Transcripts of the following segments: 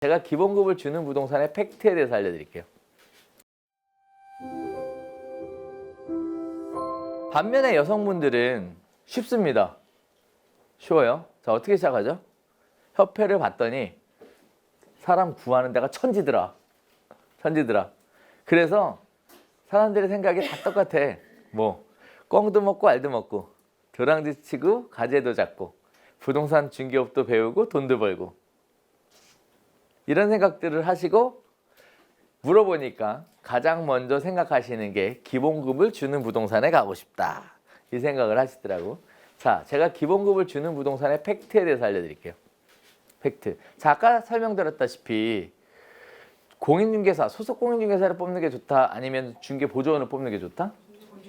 제가 기본급을 주는 부동산의 팩트에 대해서 알려드릴게요. 반면에 여성분들은 쉽습니다. 쉬워요. 자, 어떻게 시작하죠? 협회를 봤더니 사람 구하는 데가 천지더라. 그래서 사람들의 생각이 다 똑같아. 뭐 꿩도 먹고 알도 먹고 도랑지 치고 가재도 잡고 부동산 중개업도 배우고 돈도 벌고 이런 생각들을 하시고 물어보니까 가장 먼저 생각하시는 게 기본급을 주는 부동산에 가고 싶다. 이 생각을 하시더라고. 자, 제가 기본급을 주는 부동산의 팩트에 대해서 알려드릴게요. 팩트. 자, 아까 설명드렸다시피 공인중개사, 소속 공인중개사를 뽑는 게 좋다? 아니면 중개보조원을 뽑는 게 좋다?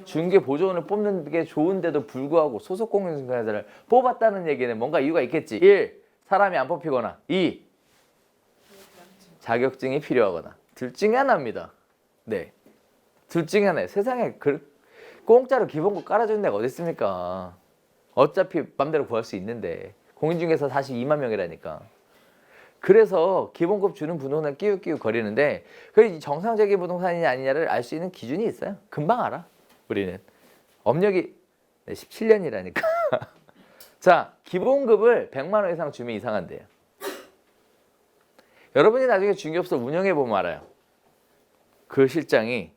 중개보조원을 뽑는 게 좋은데도 불구하고 소속 공인중개사를 뽑았다는 얘기는 뭔가 이유가 있겠지. 1. 사람이 안 뽑히거나 2. 자격증이 필요하거나 둘 중에 하나입니다. 네, 둘 중에 하나예요. 세상에 공짜로 기본급 깔아주는 데가 어디 있습니까? 어차피 맘대로 구할 수 있는데 공인중개사 42만 명이라니까. 그래서 기본급 주는 부동산 끼우끼우 거리는데 그 정상적인 부동산이냐 아니냐를 알 수 있는 기준이 있어요. 금방 알아. 우리는 업력이 17년이라니까. 자, 기본급을 100만 원 이상 주면 이상한데요. 여러분이 나중에 중개업소 운영해보면 알아요. 그 실장이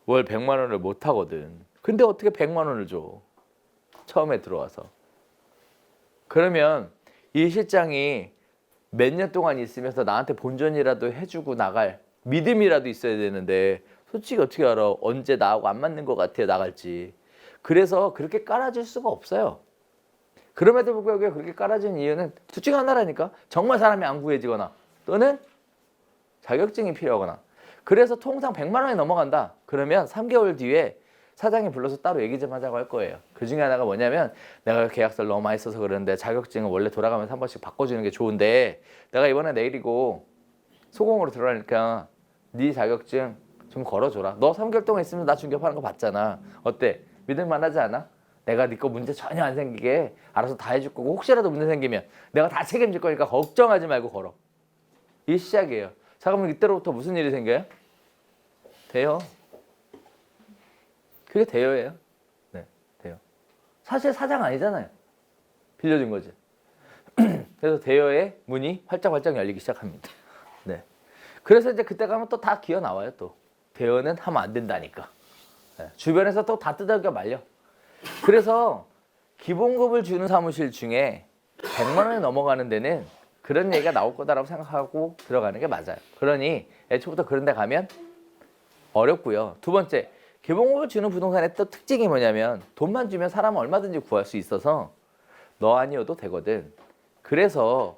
월 100만 원을 못 하거든. 근데 어떻게 100만 원을 줘? 처음에 들어와서. 그러면 이 실장이 몇 년 동안 있으면서 나한테 본전이라도 해주고 나갈 믿음이라도 있어야 되는데 솔직히 어떻게 알아? 언제 나하고 안 맞는 것 같아 나갈지. 그래서 그렇게 깔아줄 수가 없어요. 그럼에도 불구하고 그렇게 깔아준 이유는 둘 중에 하나라니까. 정말 사람이 안 구해지거나 또는 자격증이 필요하거나. 그래서 통상 100만 원이 넘어간다. 그러면 3개월 뒤에 사장이 불러서 따로 얘기 좀 하자고 할 거예요. 그 중에 하나가 뭐냐면 내가 계약서를 너무 많이 써서 그러는데 자격증은 원래 돌아가면서 한 번씩 바꿔주는 게 좋은데 내가 이번에 내일이고 소공으로 들어가니까 네 자격증 좀 걸어줘라. 너 3개월 동안 있으면 나 중개업하는 거 봤잖아. 어때? 믿을만하지 않아? 내가 네 거 문제 전혀 안 생기게 알아서 다 해줄 거고 혹시라도 문제 생기면 내가 다 책임질 거니까 걱정하지 말고 걸어. 이 시작이에요. 자, 그러면 이때로부터 무슨 일이 생겨요? 대여. 그게 대여예요. 네, 대여. 사실 사장 아니잖아요. 빌려준 거지. 그래서 대여의 문이 활짝활짝 열리기 시작합니다. 네. 그래서 이제 그때 가면 또 다 기어 나와요. 또 대여는 하면 안 된다니까. 네. 주변에서 또 다 뜯어겨 말려. 그래서 기본급을 주는 사무실 중에 100만 원이 넘어가는 데는 그런 얘기가 나올 거다라고 생각하고 들어가는 게 맞아요. 그러니 애초부터 그런 데 가면 어렵고요. 두 번째, 기본급을 주는 부동산의 또 특징이 뭐냐면 돈만 주면 사람은 얼마든지 구할 수 있어서 너 아니어도 되거든. 그래서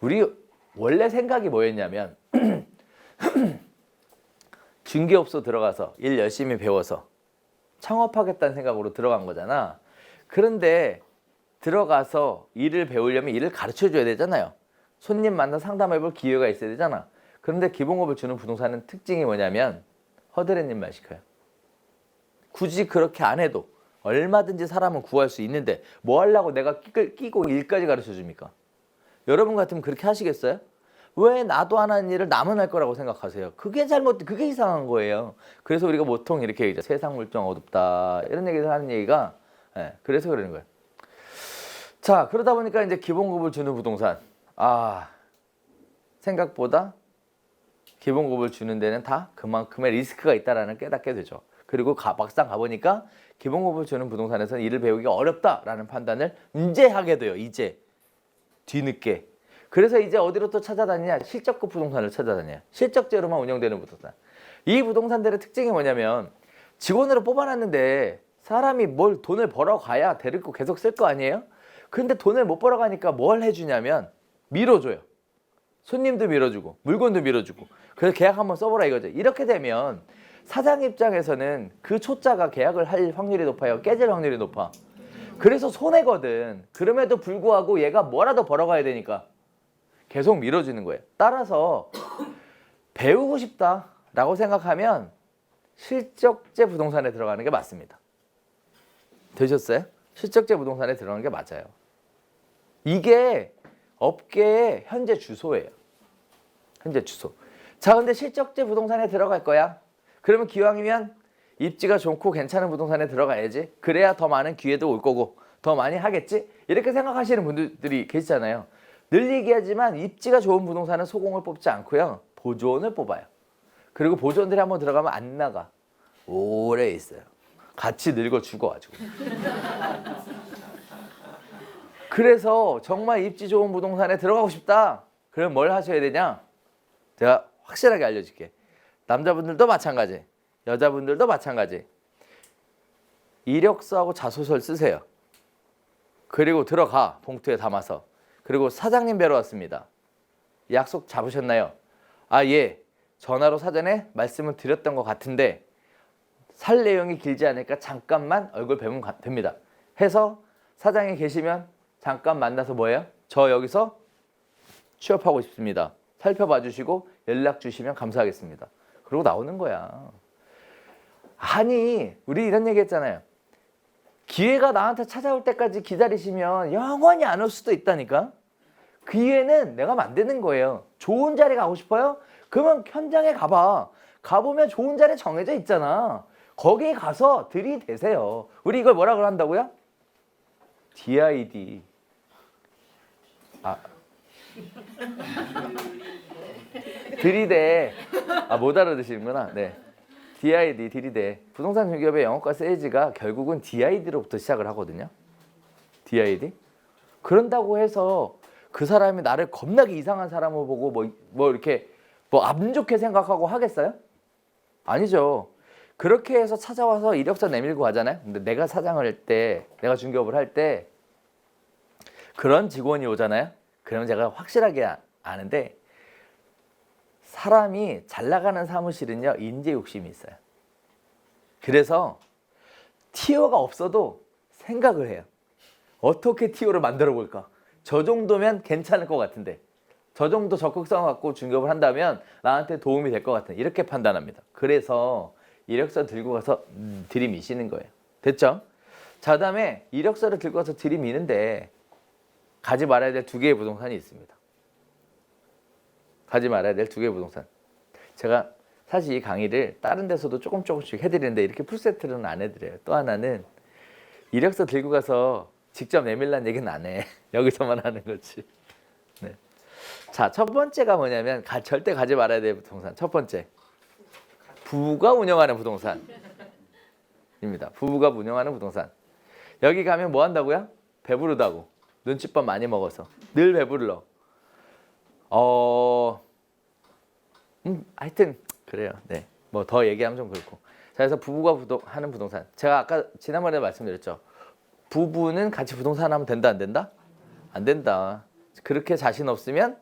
우리 원래 생각이 뭐였냐면 중개업소 들어가서 일 열심히 배워서 창업하겠다는 생각으로 들어간 거잖아. 그런데 들어가서 일을 배우려면 일을 가르쳐줘야 되잖아요. 손님 만나 상담해볼 기회가 있어야 되잖아. 그런데 기본급을 주는 부동산은 특징이 뭐냐면 허드렛 일만 시켜요. 굳이 그렇게 안 해도 얼마든지 사람은 구할 수 있는데 뭐 하려고 내가 끼고 일까지 가르쳐줍니까? 여러분 같으면 그렇게 하시겠어요? 왜 나도 안 하는 일을 남은 할 거라고 생각하세요? 그게 그게 이상한 거예요. 그래서 우리가 보통 이렇게 얘기하죠. 세상 물정 어둡다 이런 얘기를 하는 얘기가 그래서 그러는 거예요. 자, 그러다 보니까 이제 기본급을 주는 부동산. 생각보다 기본급을 주는 데는 다 그만큼의 리스크가 있다라는 깨닫게 되죠. 그리고 막상 가보니까 기본급을 주는 부동산에서는 일을 배우기가 어렵다라는 판단을 이제 하게 돼요. 이제. 뒤늦게. 그래서 이제 어디로 또 찾아다니냐? 실적급 부동산을 찾아다녀요. 실적제로만 운영되는 부동산. 이 부동산들의 특징이 뭐냐면 직원으로 뽑아놨는데 사람이 뭘 돈을 벌어가야 데리고 계속 쓸 거 아니에요? 근데 돈을 못 벌어가니까 뭘 해주냐면 밀어줘요. 손님도 밀어주고 물건도 밀어주고 그래서 계약 한번 써보라 이거죠. 이렇게 되면 사장 입장에서는 그 초짜가 계약을 할 확률이 높아요? 깨질 확률이 높아? 그래서 손해거든. 그럼에도 불구하고 얘가 뭐라도 벌어가야 되니까 계속 밀어주는 거예요. 따라서 배우고 싶다라고 생각하면 실적제 부동산에 들어가는 게 맞습니다. 되셨어요? 실적제 부동산에 들어가는 게 맞아요. 이게 업계의 현재 주소예요. 현재 주소. 자, 근데 실적제 부동산에 들어갈 거야. 그러면 기왕이면 입지가 좋고 괜찮은 부동산에 들어가야지. 그래야 더 많은 기회도 올 거고 더 많이 하겠지? 이렇게 생각하시는 분들이 계시잖아요. 늘 얘기하지만 입지가 좋은 부동산은 소공을 뽑지 않고요. 보조원을 뽑아요. 그리고 보조원들이 한번 들어가면 안 나가. 오래 있어요. 같이 늙어 죽어가지고. 그래서 정말 입지 좋은 부동산에 들어가고 싶다. 그럼 뭘 하셔야 되냐? 제가 확실하게 알려줄게. 남자분들도 마찬가지, 여자분들도 마찬가지. 이력서하고 자소서를 쓰세요. 그리고 들어가, 봉투에 담아서. 그리고 사장님 뵈러 왔습니다. 약속 잡으셨나요? 아, 예. 전화로 사전에 말씀을 드렸던 것 같은데 살 내용이 길지 않으니까 잠깐만 얼굴 뵈면 됩니다. 해서 사장이 계시면 잠깐 만나서 뭐예요? 저 여기서 취업하고 싶습니다. 살펴봐 주시고 연락 주시면 감사하겠습니다. 그러고 나오는 거야. 아니, 우리 이런 얘기 했잖아요. 기회가 나한테 찾아올 때까지 기다리시면 영원히 안 올 수도 있다니까. 기회는 내가 만드는 거예요. 좋은 자리 가고 싶어요? 그러면 현장에 가봐. 가보면 좋은 자리 정해져 있잖아. 거기 가서 들이대세요. 우리 이걸 뭐라고 한다고요? DID. 들이대. 못 알아듣시는구나. 네. DID, 들이대. 부동산 중개업의 영어과 세일즈가 결국은 DID로부터 시작을 하거든요. DID. 그런다고 해서 그 사람이 나를 겁나게 이상한 사람을 보고 뭐 이렇게 안 좋게 생각하고 하겠어요? 아니죠. 그렇게 해서 찾아와서 이력서 내밀고 하잖아요. 근데 내가 사장을 할 때, 내가 중개업을 할 때 그런 직원이 오잖아요. 그러면 제가 확실하게 아는데 사람이 잘 나가는 사무실은요, 인재 욕심이 있어요. 그래서 티오가 없어도 생각을 해요. 어떻게 티오를 만들어 볼까? 저 정도면 괜찮을 것 같은데, 저 정도 적극성 갖고 중개업을 한다면 나한테 도움이 될 것 같은, 이렇게 판단합니다. 그래서 이력서 들고 가서 들이미시는 거예요. 됐죠? 자, 그다음에 이력서를 들고 가서 들이미는데 가지 말아야 될 2개의 부동산이 있습니다. 가지 말아야 될 2개의 부동산. 제가 사실 이 강의를 다른 데서도 조금씩 해드리는데 이렇게 풀세트로는 안 해드려요. 또 하나는 이력서 들고 가서 직접 내밀라는 얘기는 안 해. 여기서만 하는 거지. 네. 자, 첫 번째가 뭐냐면 절대 가지 말아야 될 부동산. 첫 번째, 부부가 운영하는 부동산입니다. 부부가 운영하는 부동산. 여기 가면 뭐 한다고요? 배부르다고. 눈칫밥 많이 먹어서 늘 배불러. 하여튼 그래요. 네. 뭐 더 얘기하면 좀 그렇고. 자, 그래서 부부가 하는 부동산. 제가 아까 지난번에 말씀드렸죠. 부부는 같이 부동산 하면 된다, 안 된다? 안 된다. 그렇게 자신 없으면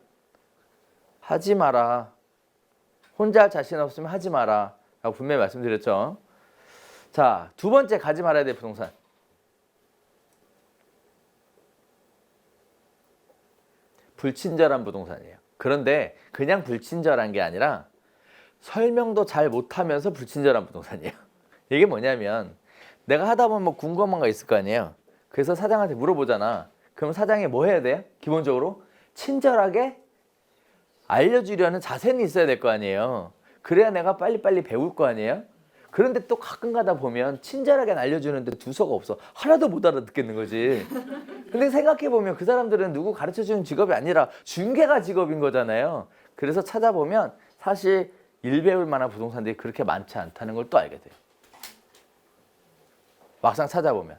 하지 마라. 혼자 할 자신 없으면 하지 마라. 라고 분명히 말씀드렸죠. 자, 2번째 가지 말아야 될 부동산. 불친절한 부동산이에요. 그런데 그냥 불친절한 게 아니라 설명도 잘 못하면서 불친절한 부동산이에요. 이게 뭐냐면 내가 하다 보면 뭐 궁금한 거 있을 거 아니에요. 그래서 사장한테 물어보잖아. 그럼 사장이 뭐 해야 돼요? 기본적으로 친절하게 알려주려는 자세는 있어야 될 거 아니에요. 그래야 내가 빨리빨리 배울 거 아니에요. 그런데 또 가끔 가다 보면 친절하게 알려주는데 두서가 없어. 하나도 못 알아듣겠는 거지. 근데 생각해보면 그 사람들은 누구 가르쳐주는 직업이 아니라 중개가 직업인 거잖아요. 그래서 찾아보면 사실 일 배울 만한 부동산들이 그렇게 많지 않다는 걸 또 알게 돼요. 막상 찾아보면.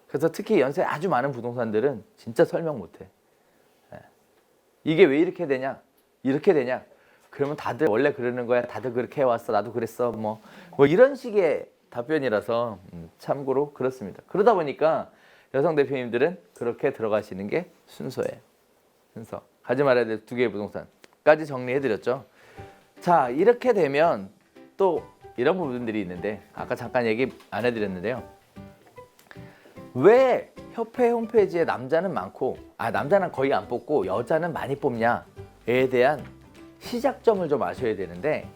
그래서 특히 연세 아주 많은 부동산들은 진짜 설명 못해. 이게 왜 이렇게 되냐? 이렇게 되냐? 그러면 다들 원래 그러는 거야. 다들 그렇게 해왔어. 나도 그랬어. 뭐 이런 식의 답변이라서 참고로 그렇습니다. 그러다 보니까 여성 대표님들은 그렇게 들어가시는 게 순서예요. 순서. 가지 말아야 될 2개의 부동산까지 정리해드렸죠. 자, 이렇게 되면 또 이런 부분들이 있는데 아까 잠깐 얘기 안 해드렸는데요. 왜 협회 홈페이지에 남자는 많고 남자는 거의 안 뽑고 여자는 많이 뽑냐에 대한 시작점을 좀 아셔야 되는데